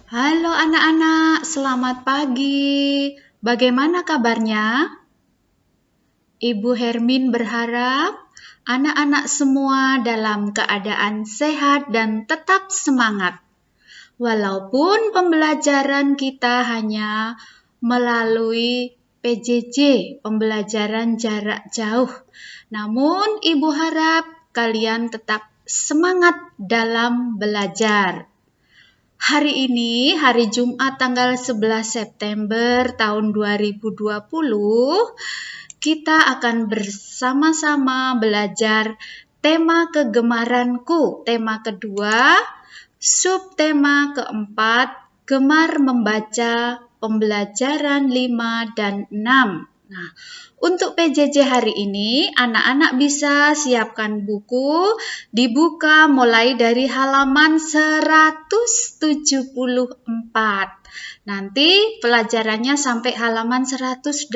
Halo anak-anak, selamat pagi. Bagaimana kabarnya? Ibu Hermin berharap anak-anak semua dalam keadaan sehat dan tetap semangat. Walaupun pembelajaran kita hanya melalui PJJ, pembelajaran jarak jauh. Namun Ibu harap kalian tetap semangat dalam belajar. Hari ini, hari Jumat tanggal 11 September tahun 2020, kita akan bersama-sama belajar tema kegemaranku, tema kedua, subtema keempat, gemar membaca, pembelajaran 5 dan 6. Nah, untuk PJJ hari ini, anak-anak bisa siapkan buku, dibuka mulai dari halaman 174. Nanti pelajarannya sampai halaman 185.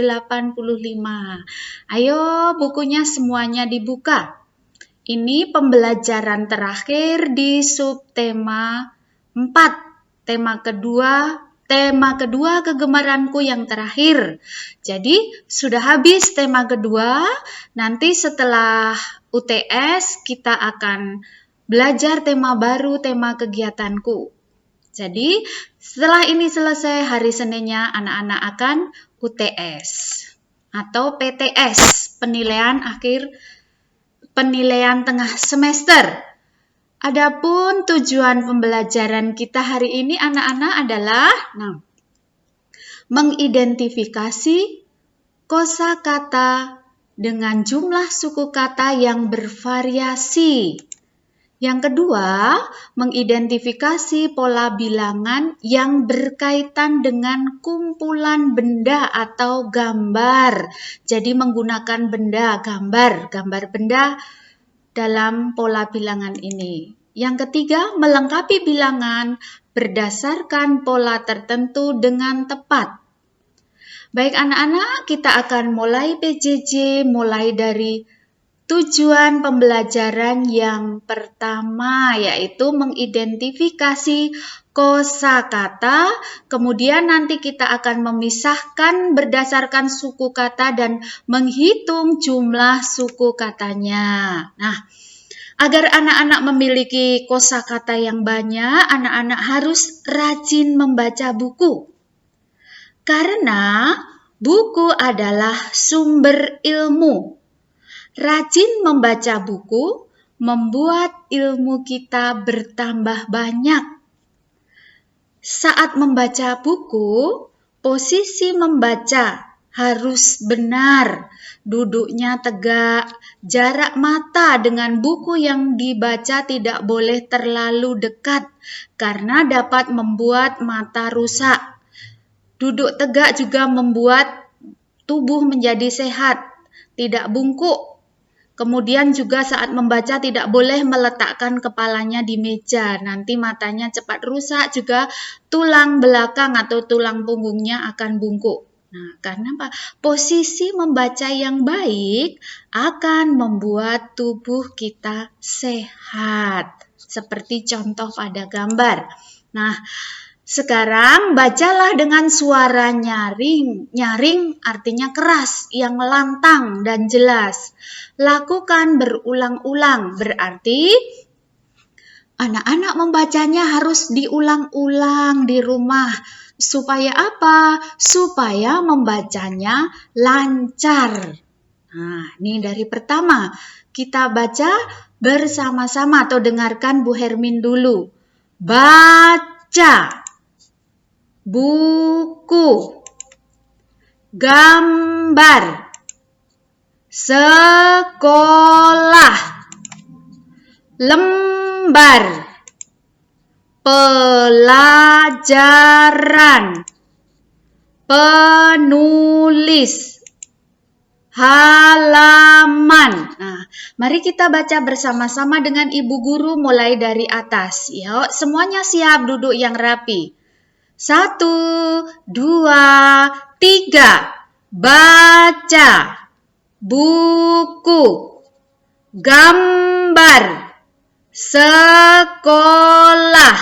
Ayo bukunya semuanya dibuka. Ini pembelajaran terakhir di subtema 4. Tema kedua kegemaranku yang terakhir. Jadi sudah habis tema kedua, nanti setelah UTS kita akan belajar tema baru, tema kegiatanku. Jadi setelah ini selesai hari Seninnya anak-anak akan UTS atau PTS, penilaian tengah semester. Adapun tujuan pembelajaran kita hari ini anak-anak adalah mengidentifikasi kosakata dengan jumlah suku kata yang bervariasi. Yang kedua, mengidentifikasi pola bilangan yang berkaitan dengan kumpulan benda atau gambar. Jadi menggunakan benda, gambar benda dalam pola bilangan ini. Yang ketiga, melengkapi bilangan berdasarkan pola tertentu dengan tepat. Baik anak-anak, kita akan mulai PJJ mulai dari tujuan pembelajaran yang pertama, yaitu mengidentifikasi kosakata. Kemudian nanti kita akan memisahkan berdasarkan suku kata dan menghitung jumlah suku katanya. Nah, agar anak-anak memiliki kosakata yang banyak, anak-anak harus rajin membaca buku. Karena buku adalah sumber ilmu. Rajin membaca buku membuat ilmu kita bertambah banyak. Saat membaca buku, posisi membaca harus benar, duduknya tegak, jarak mata dengan buku yang dibaca tidak boleh terlalu dekat karena dapat membuat mata rusak. Duduk tegak juga membuat tubuh menjadi sehat, tidak bungkuk. Kemudian juga saat membaca tidak boleh meletakkan kepalanya di meja, nanti matanya cepat rusak, juga tulang belakang atau tulang punggungnya akan bungkuk. Nah, karena apa? Posisi membaca yang baik akan membuat tubuh kita sehat. Seperti contoh pada gambar. Nah, sekarang bacalah dengan suara nyaring. Nyaring artinya keras, yang lantang dan jelas. Lakukan berulang-ulang, berarti anak-anak membacanya harus diulang-ulang di rumah. Supaya apa? Supaya membacanya lancar. Nah, ini dari pertama. Kita baca bersama-sama atau dengarkan Bu Hermin dulu. Baca. Buku, gambar, sekolah, lembar, pelajaran, penulis, halaman. Nah, mari kita baca bersama-sama dengan Ibu Guru mulai dari atas. Yuk, semuanya siap duduk yang rapi. 1, 2, 3. Baca, buku, gambar, sekolah,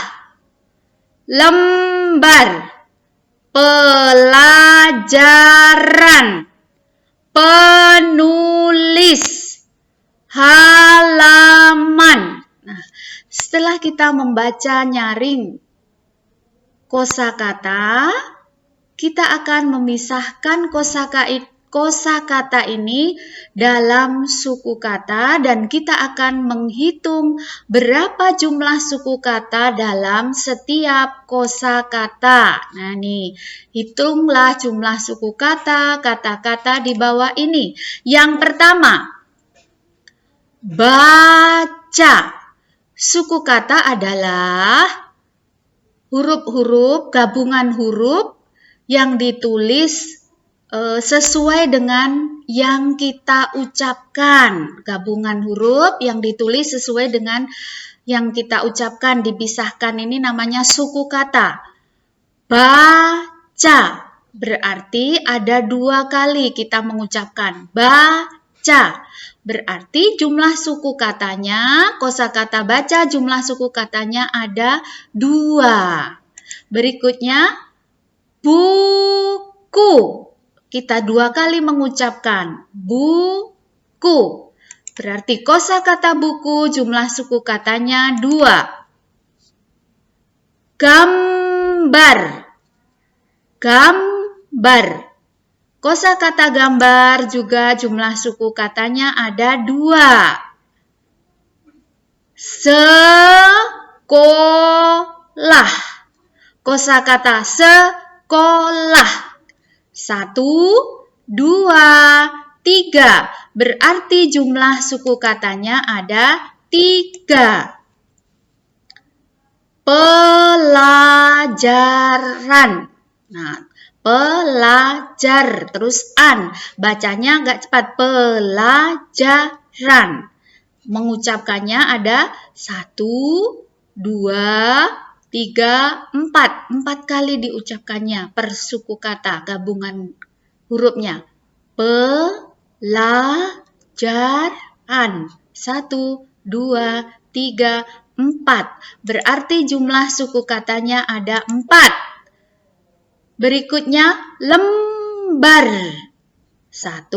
lembar, gambar, pelajaran, penulis, halaman. Nah, setelah kita membaca nyaring kosakata, kita akan memisahkan kosakata ini dalam suku kata dan kita akan menghitung berapa jumlah suku kata dalam setiap kosakata. Nah nih, hitunglah jumlah suku kata, kata-kata di bawah ini. Yang pertama, baca. Suku kata adalah huruf-huruf, gabungan huruf yang ditulis sesuai dengan yang kita ucapkan. Gabungan huruf yang ditulis sesuai dengan yang kita ucapkan, dipisahkan, ini namanya suku kata. Baca, berarti ada 2 kali kita mengucapkan. Baca, berarti jumlah suku katanya, kosakata baca, jumlah suku katanya ada 2. Berikutnya, buku. Kita 2 kali mengucapkan buku. Berarti kosakata buku jumlah suku katanya 2. Gambar. Gambar. Kosakata gambar juga jumlah suku katanya ada 2. Sekolah. Kosakata sekolah. 1, 2, 3. Berarti jumlah suku katanya ada 3. Pelajaran. Nah, pelajar. Terus an. Bacanya agak cepat. Pelajaran. Mengucapkannya ada 1, 2, 3, 4. 4 kali diucapkannya per suku kata, gabungan hurufnya. Pelajaran. 1, 2, 3, 4. Berarti jumlah suku katanya ada 4. Berikutnya lembar. 1,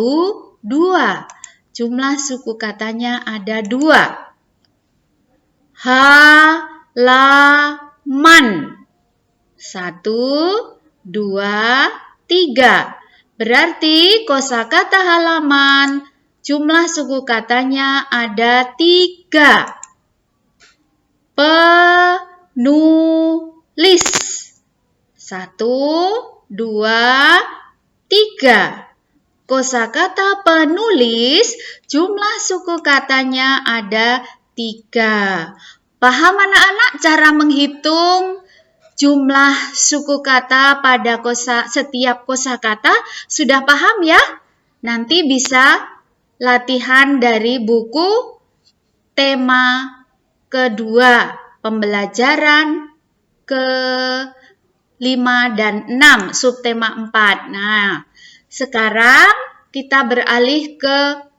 2. Jumlah suku katanya ada 2. Halaman. 1, 2, 3. Berarti kosakata halaman jumlah suku katanya ada 3. Penulis. 1, 2, 3. Kosakata penulis jumlah suku katanya ada 3. Paham anak-anak cara menghitung jumlah suku kata pada setiap kosakata? Sudah paham ya? Nanti bisa latihan dari buku tema kedua, pembelajaran ke-5 dan 6, subtema 4. Nah, sekarang kita beralih ke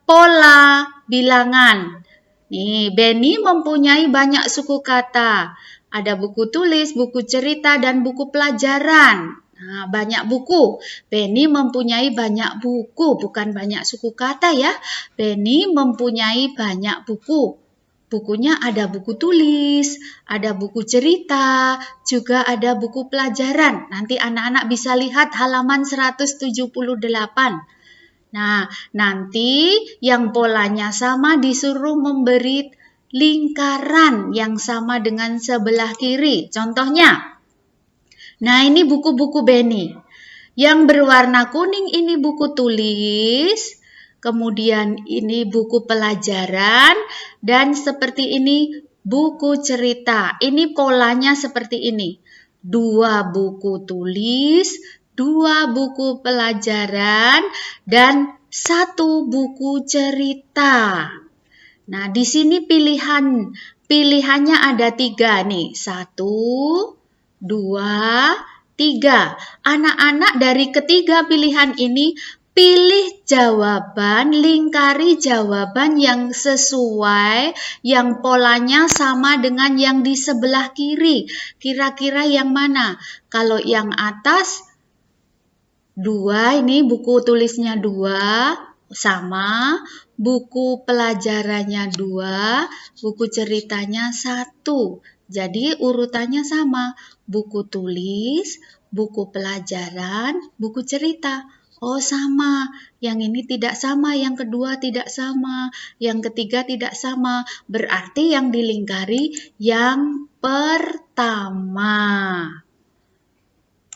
pola bilangan. Nih, Benny mempunyai banyak suku kata. Ada buku tulis, buku cerita, dan buku pelajaran. Nah, banyak buku. Benny mempunyai banyak buku, bukan banyak suku kata ya. Benny mempunyai banyak buku. Bukunya ada buku tulis, ada buku cerita, juga ada buku pelajaran. Nanti anak-anak bisa lihat halaman 178. Nah, nanti yang polanya sama disuruh memberi lingkaran yang sama dengan sebelah kiri. Contohnya, nah ini buku-buku Benny. Yang berwarna kuning ini buku tulis, kemudian ini buku pelajaran, dan seperti ini buku cerita. Ini polanya seperti ini. 2 buku tulis, 2 buku pelajaran, dan 1 buku cerita. Nah, di sini pilihannya ada 3 nih. 1, 2, 3. Anak-anak dari ketiga pilihan ini Pilih jawaban, lingkari jawaban yang sesuai, yang polanya sama dengan yang di sebelah kiri. Kira-kira yang mana? Kalau yang atas, 2, ini buku tulisnya 2, sama. Buku pelajarannya 2, buku ceritanya 1. Jadi urutannya sama. Buku tulis, buku pelajaran, buku cerita. Oh sama, yang ini tidak sama, yang kedua tidak sama, yang ketiga tidak sama. Berarti yang dilingkari yang pertama.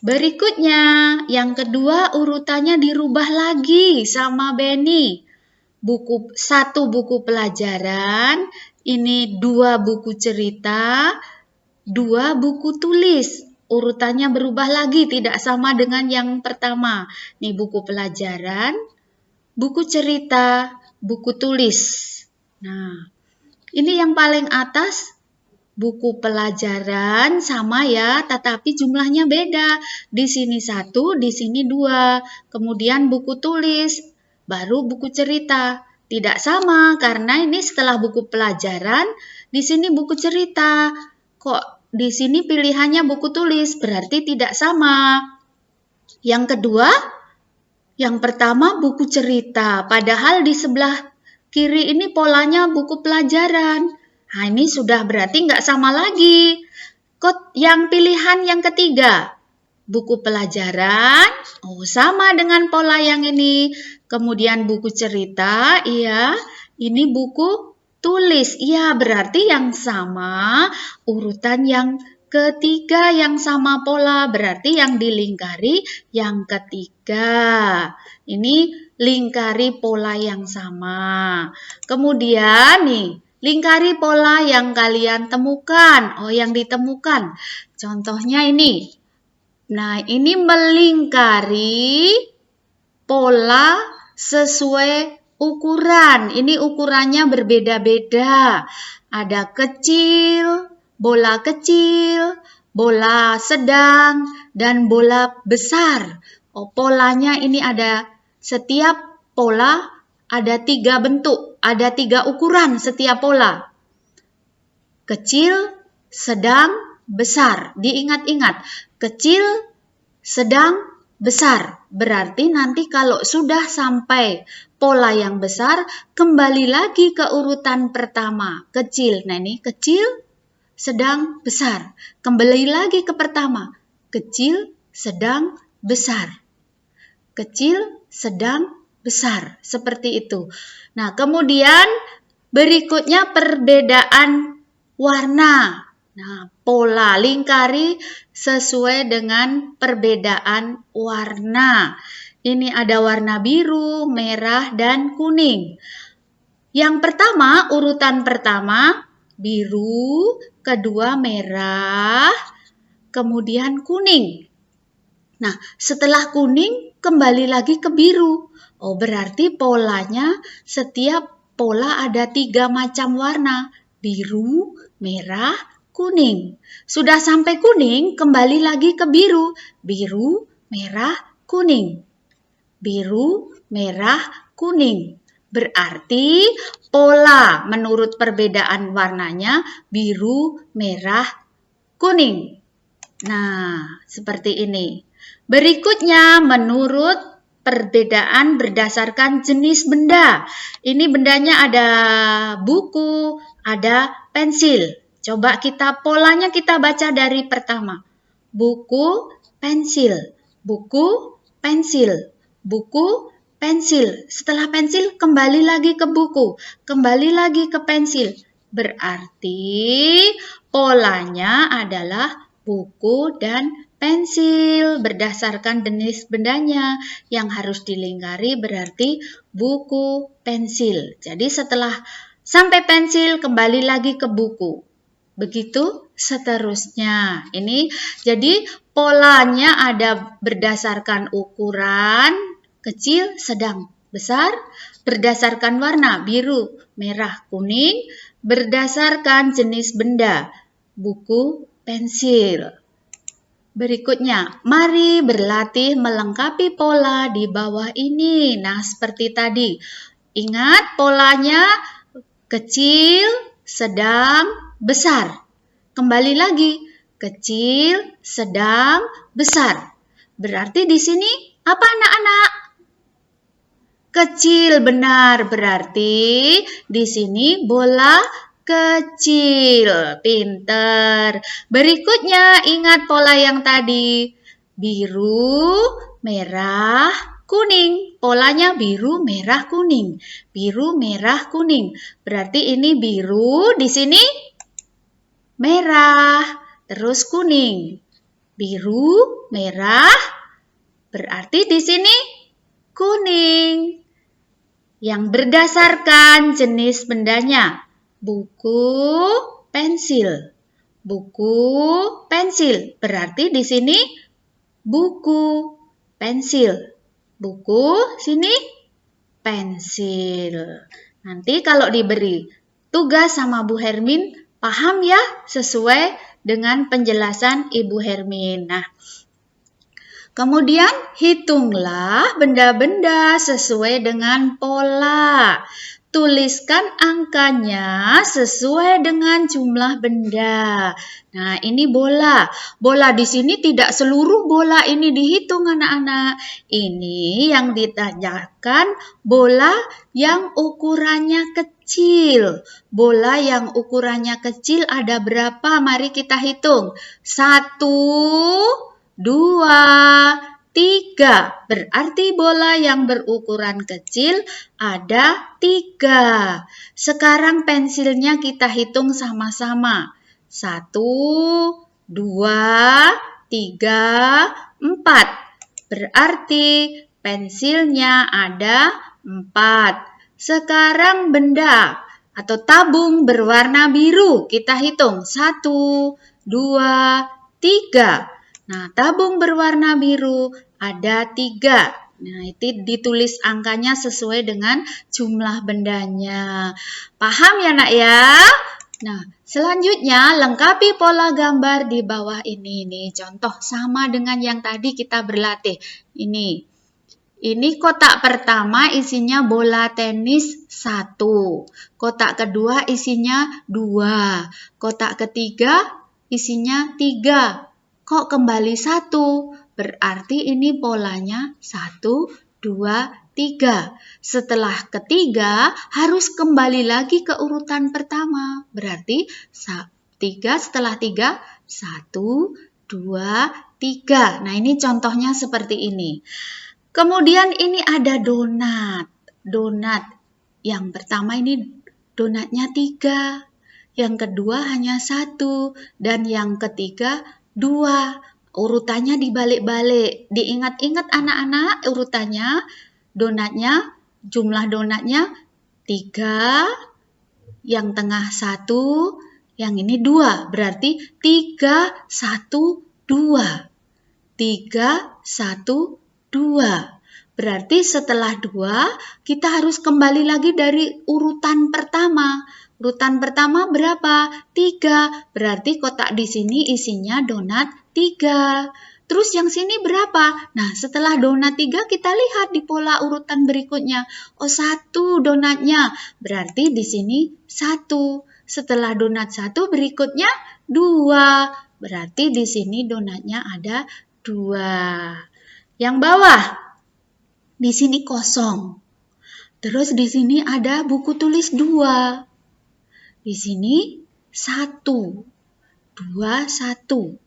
Berikutnya, yang kedua urutannya dirubah lagi sama Benny. Satu buku pelajaran, ini 2 buku cerita, 2 buku tulis. Urutannya berubah lagi, tidak sama dengan yang pertama. Nih buku pelajaran, buku cerita, buku tulis. Nah, ini yang paling atas buku pelajaran sama ya, tetapi jumlahnya beda. Di sini 1, di sini 2. Kemudian buku tulis, baru buku cerita. Tidak sama karena ini setelah buku pelajaran, di sini buku cerita. Kok di sini pilihannya buku tulis, berarti tidak sama. Yang kedua, yang pertama buku cerita, padahal di sebelah kiri ini polanya buku pelajaran. Nah, ini sudah berarti nggak sama lagi. Kok yang pilihan yang ketiga, buku pelajaran, oh sama dengan pola yang ini. Kemudian buku cerita, iya, ini buku tulis, iya berarti yang sama, urutan yang ketiga yang sama pola, berarti yang dilingkari yang ketiga. Ini lingkari pola yang sama. Kemudian nih, lingkari pola yang kalian temukan. Oh, yang ditemukan. Contohnya ini. Nah, ini melingkari pola sesuai ukuran. Ini ukurannya berbeda-beda. Ada kecil, bola sedang, dan bola besar. Oh, polanya ini ada, setiap pola ada 3 bentuk, ada 3 ukuran setiap pola. Kecil, sedang, besar. Diingat-ingat, kecil, sedang, besar. Berarti nanti kalau sudah sampai pola yang besar, kembali lagi ke urutan pertama, kecil. Nah ini kecil, sedang, besar. Kembali lagi ke pertama, kecil, sedang, besar. Kecil, sedang, besar. Seperti itu. Nah kemudian berikutnya perbedaan warna. Nah, pola lingkari sesuai dengan perbedaan warna. Ini ada warna biru, merah, dan kuning. Yang pertama, urutan pertama, biru, kedua merah, kemudian kuning. Nah, setelah kuning, kembali lagi ke biru. Oh, berarti polanya, setiap pola ada 3 macam warna. Biru, merah, kuning. Sudah sampai kuning, kembali lagi ke biru. Biru, merah, kuning. Biru, merah, kuning. Berarti pola menurut perbedaan warnanya biru, merah, kuning. Nah, seperti ini. Berikutnya menurut perbedaan berdasarkan jenis benda. Ini bendanya ada buku, ada pensil. Coba polanya kita baca dari pertama. Buku, pensil. Buku, pensil. Buku, pensil. Setelah pensil kembali lagi ke buku. Kembali lagi ke pensil. Berarti polanya adalah buku dan pensil berdasarkan jenis bendanya. Yang harus dilingkari berarti buku, pensil. Jadi setelah sampai pensil kembali lagi ke buku. Begitu seterusnya. Ini jadi polanya ada berdasarkan ukuran, kecil, sedang, besar, berdasarkan warna, biru, merah, kuning, berdasarkan jenis benda, buku, pensil. Berikutnya, mari berlatih melengkapi pola di bawah ini. Nah, seperti tadi. Ingat polanya kecil, sedang, besar. Kembali lagi, kecil, sedang, besar. Berarti di sini apa anak-anak? Kecil, benar. Berarti di sini bola kecil. Pinter. Berikutnya, ingat pola yang tadi. Biru, merah, kuning. Polanya biru, merah, kuning. Biru, merah, kuning. Berarti ini biru, di sini merah, terus kuning. Biru, merah, berarti di sini kuning. Yang berdasarkan jenis bendanya. Buku, pensil. Buku, pensil. Berarti di sini buku, pensil. Buku, sini pensil. Nanti kalau diberi tugas sama Bu Hermin, paham ya sesuai dengan penjelasan Ibu Hermin. Nah, kemudian hitunglah benda-benda sesuai dengan pola. Tuliskan angkanya sesuai dengan jumlah benda. Nah, ini bola. Bola di sini tidak seluruh bola ini dihitung anak-anak. Ini yang ditanyakan bola yang ukurannya kecil. Bola yang ukurannya kecil ada berapa? Mari kita hitung. 1, 2, 3. Berarti bola yang berukuran kecil ada 3. Sekarang pensilnya kita hitung sama-sama. 1, 2, 3, 4. Berarti pensilnya ada 4. Sekarang benda atau tabung berwarna biru. Kita hitung. 1, 2, 3. Nah, tabung berwarna biru ada 3. Nah, itu ditulis angkanya sesuai dengan jumlah bendanya. Paham ya nak ya? Nah, selanjutnya lengkapi pola gambar di bawah ini. Nih, contoh sama dengan yang tadi kita berlatih. Ini kotak pertama isinya bola tenis 1. Kotak kedua isinya 2. Kotak ketiga isinya 3. Kok kembali 1? Berarti ini polanya 1, 2, 3. Setelah ketiga harus kembali lagi ke urutan pertama. Berarti 3 setelah 3, 1, 2, 3. Nah, ini contohnya seperti ini. Kemudian ini ada donat. Donat yang pertama ini donatnya 3. Yang kedua hanya 1. Dan yang ketiga 2. Urutannya dibalik-balik. Diingat-ingat anak-anak urutannya. Donatnya, jumlah donatnya 3. Yang tengah 1. Yang ini 2. Berarti 3, 1, 2. 3, 1, 2. Berarti setelah 2, kita harus kembali lagi dari urutan pertama. Urutan pertama berapa? 3. Berarti kotak di sini isinya donat 3. Terus yang sini berapa? Nah, setelah donat 3 kita lihat di pola urutan berikutnya. Oh, 1 donatnya. Berarti di sini 1. Setelah donat 1 berikutnya 2. Berarti di sini donatnya ada 2. Yang bawah, di sini kosong. Terus di sini ada buku tulis 2. Di sini 1, 2, 1.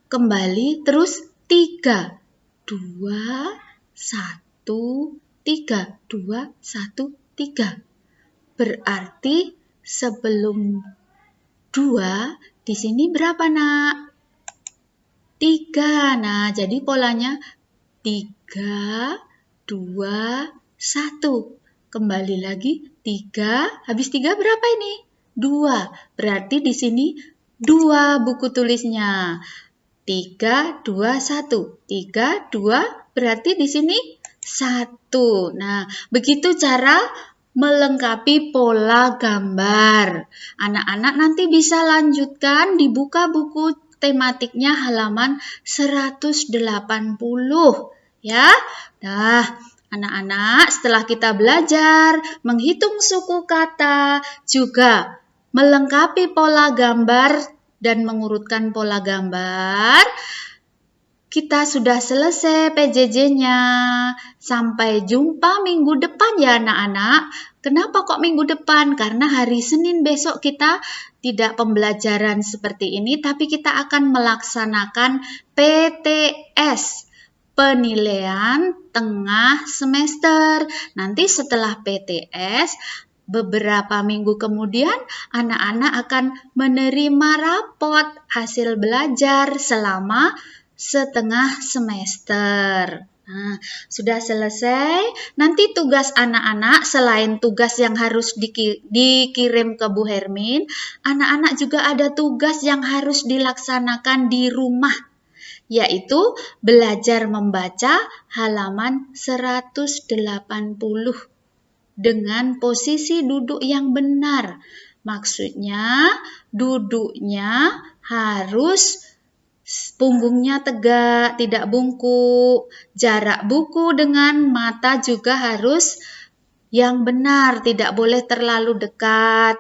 Kembali terus 3. 2, 1, 3. 2, 1, 3. Berarti sebelum 2, di sini berapa nak? 3. Nah, jadi polanya 3, 2, 1. Kembali lagi 3. Habis 3 berapa ini? 2. Berarti di sini 2 buku tulisnya. 3, 2, 1. 3, 2. Berarti di sini 1. Nah, begitu cara melengkapi pola gambar. Anak-anak nanti bisa lanjutkan dibuka buku tematiknya halaman 180 ya. Nah, anak-anak, setelah kita belajar menghitung suku kata, juga melengkapi pola gambar dan mengurutkan pola gambar, kita sudah selesai PJJ-nya. Sampai jumpa minggu depan ya anak-anak. Kenapa kok minggu depan? Karena hari Senin besok kita tidak pembelajaran seperti ini, tapi kita akan melaksanakan PTS, penilaian tengah semester. Nanti setelah PTS, beberapa minggu kemudian anak-anak akan menerima rapot hasil belajar selama setengah semester. Nah, sudah selesai. Nanti tugas anak-anak selain tugas yang harus dikirim ke Bu Hermin, anak-anak juga ada tugas yang harus dilaksanakan di rumah, yaitu belajar membaca halaman 180 dengan posisi duduk yang benar. Maksudnya duduknya harus punggungnya tegak, tidak bungkuk. Jarak buku dengan mata juga harus yang benar, tidak boleh terlalu dekat.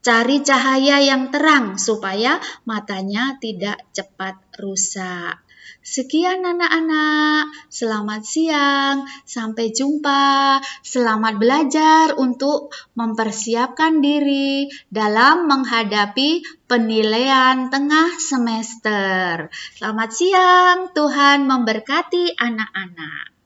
Cari cahaya yang terang supaya matanya tidak cepat rusak. Sekian anak-anak, selamat siang, sampai jumpa. Selamat belajar untuk mempersiapkan diri dalam menghadapi penilaian tengah semester. Selamat siang, Tuhan memberkati anak-anak.